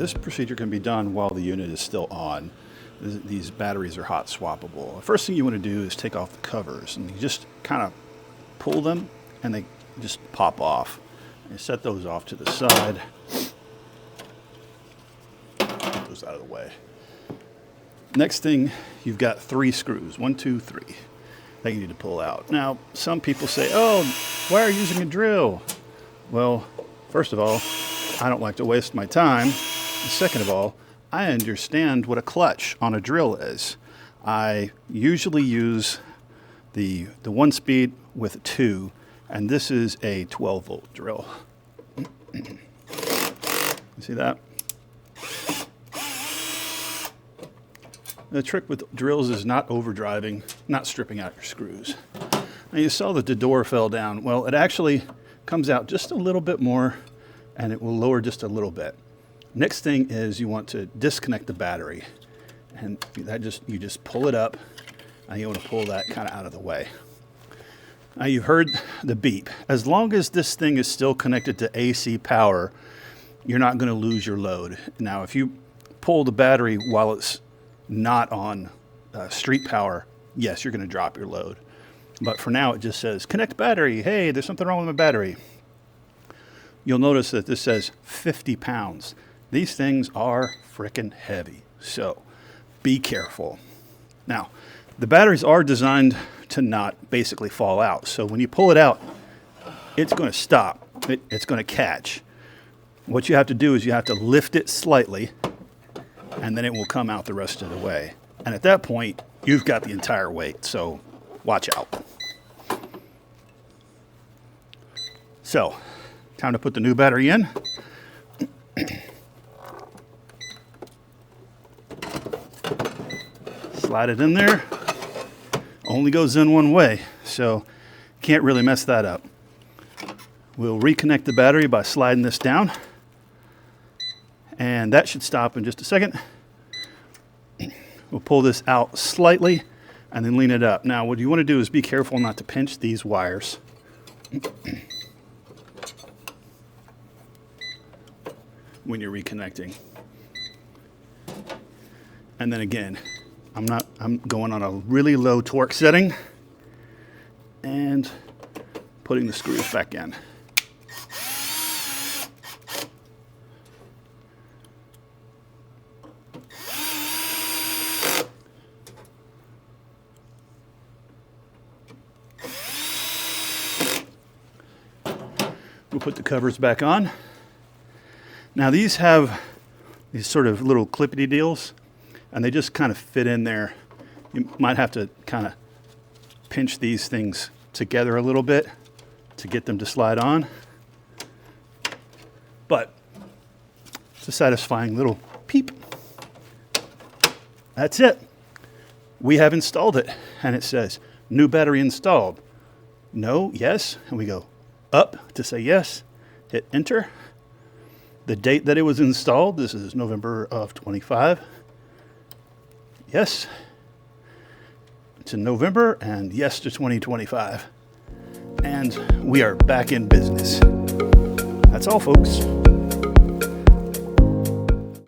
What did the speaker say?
this procedure can be done while the unit is still on. These batteries are hot swappable. The first thing you want to do is take off the covers, and you just kind of pull them and they just pop off. You set those off to the side. Get those out of the way. Next thing, you've got 3 screws, 1, 2, 3, that you need to pull out. Now, some people say, oh, why are you using a drill? Well, first of all, I don't like to waste my time. Second of all, I understand what a clutch on a drill is. I usually use the 1-speed with a 2, and this is a 12-volt drill. You see that? The trick with drills is not overdriving, not stripping out your screws. Now you saw that the door fell down. Well, it actually comes out just a little bit more, and it will lower just a little bit. Next thing is you want to disconnect the battery, and that you just pull it up, and you want to pull that kind of out of the way. Now you've heard the beep. As long as this thing is still connected to AC power, you're not going to lose your load. Now if you pull the battery while it's not on street power, yes, you're going to drop your load. But for now it just says connect battery. Hey, there's something wrong with my battery. You'll notice that this says 50 pounds. These things are frickin' heavy, so be careful. Now, the batteries are designed to not basically fall out. So when you pull it out, it's going to stop. It's going to catch. What you have to do is you have to lift it slightly, and then it will come out the rest of the way. And at that point, you've got the entire weight, so watch out. So, time to put the new battery in. Slide it in there. Only goes in one way, so can't really mess that up. We'll reconnect the battery by sliding this down, and that should stop in just a second. We'll pull this out slightly and then lean it up. Now what you want to do is be careful not to pinch these wires. When you're reconnecting. And then again, I'm going on a really low torque setting and putting the screws back in. We'll put the covers back on. Now these have these sort of little clippity deals, and they just kind of fit in there. You might have to kind of pinch these things together a little bit to get them to slide on. But it's a satisfying little peep. That's it. We have installed it, and it says new battery installed. No, yes, and we go up to say yes, hit enter. The date that it was installed, this is November of 25. Yes to November and yes to 2025. And we are back in business. That's all, folks.